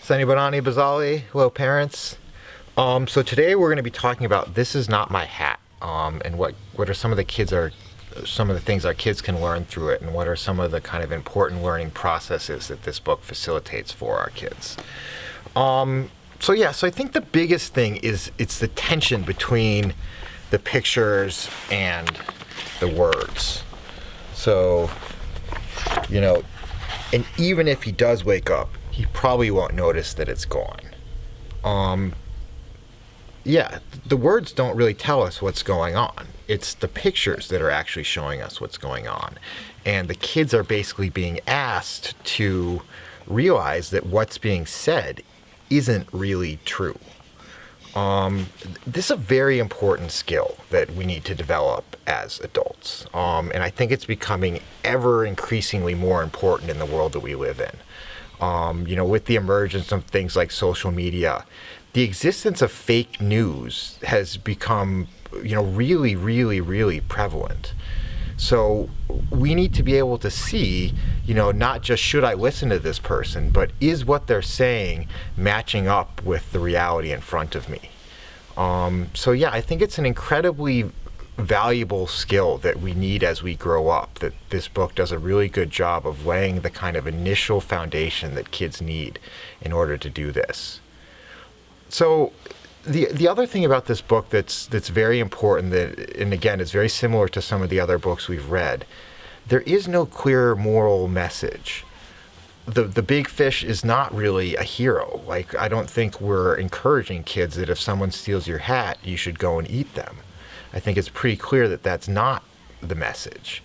Sani Banani Bazali. Hello, parents. So today we're going to be talking about "This Is Not My Hat" and what are some of the things our kids can learn through it, and what are some of the kind of important learning processes that this book facilitates for our kids. So I think the biggest thing is it's the tension between the pictures and the words. So, and even if he does wake up, he probably won't notice that it's gone. The words don't really tell us what's going on. It's the pictures that are actually showing us what's going on. And the kids are basically being asked to realize that what's being said isn't really true. This is a very important skill that we need to develop as adults. And I think it's becoming ever increasingly more important in the world that we live in. With the emergence of things like social media, the existence of fake news has become, really, really, really prevalent. So we need to be able to see, not just should I listen to this person, but is what they're saying matching up with the reality in front of me? I think it's an incredibly valuable skill that we need as we grow up, that this book does a really good job of laying the kind of initial foundation that kids need in order to do this. So the other thing about this book that's very important, and again, is very similar to some of the other books we've read, there is no clear moral message. The big fish is not really a hero. I don't think we're encouraging kids that if someone steals your hat, you should go and eat them. I think it's pretty clear that that's not the message.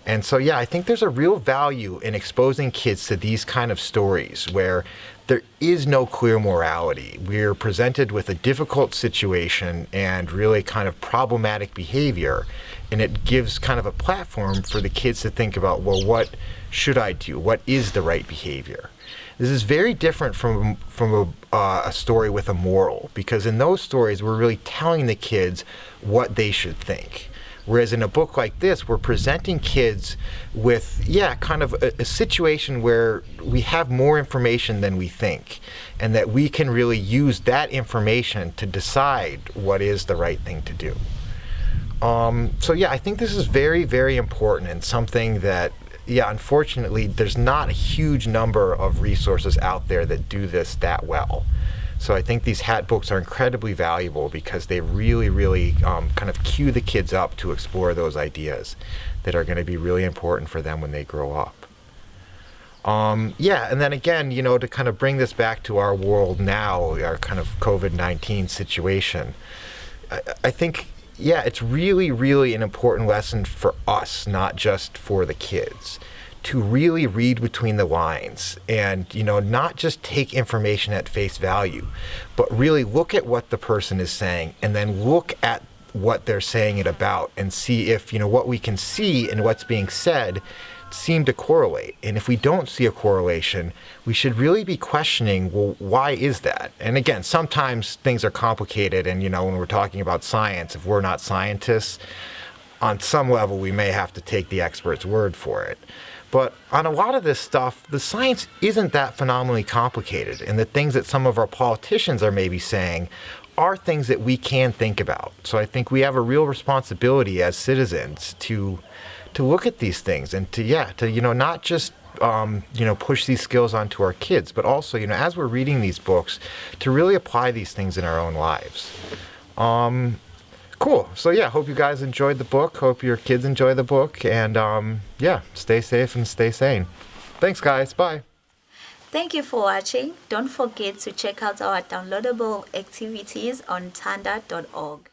And so, I think there's a real value in exposing kids to these kind of stories where there is no clear morality. We're presented with a difficult situation and really kind of problematic behavior, and it gives kind of a platform for the kids to think about, well, what should I do? What is the right behavior? This is very different from a story with a moral, because in those stories, we're really telling the kids what they should think. Whereas in a book like this, we're presenting kids with, kind of a situation where we have more information than we think, and that we can really use that information to decide what is the right thing to do. I think this is very, very important, and something that, unfortunately, there's not a huge number of resources out there that do this that well. So I think these hat books are incredibly valuable because they really, really kind of cue the kids up to explore those ideas that are going to be really important for them when they grow up. And then again, to kind of bring this back to our world now, our kind of COVID-19 situation, I think, it's really, really an important lesson for us, not just for the kids, to really read between the lines and, not just take information at face value, but really look at what the person is saying and then look at what they're saying it about and see if, what we can see and what's being said seem to correlate. And if we don't see a correlation, we should really be questioning, well, why is that? And again, sometimes things are complicated, and, when we're talking about science, if we're not scientists, on some level we may have to take the expert's word for it. But on a lot of this stuff, the science isn't that phenomenally complicated, and the things that some of our politicians are maybe saying are things that we can think about. So I think we have a real responsibility as citizens to look at these things and to not just push these skills onto our kids, but also, as we're reading these books, to really apply these things in our own lives. Cool. So hope you guys enjoyed the book. Hope your kids enjoy the book. And stay safe and stay sane. Thanks, guys. Bye. Thank you for watching. Don't forget to check out our downloadable activities on thanda.org.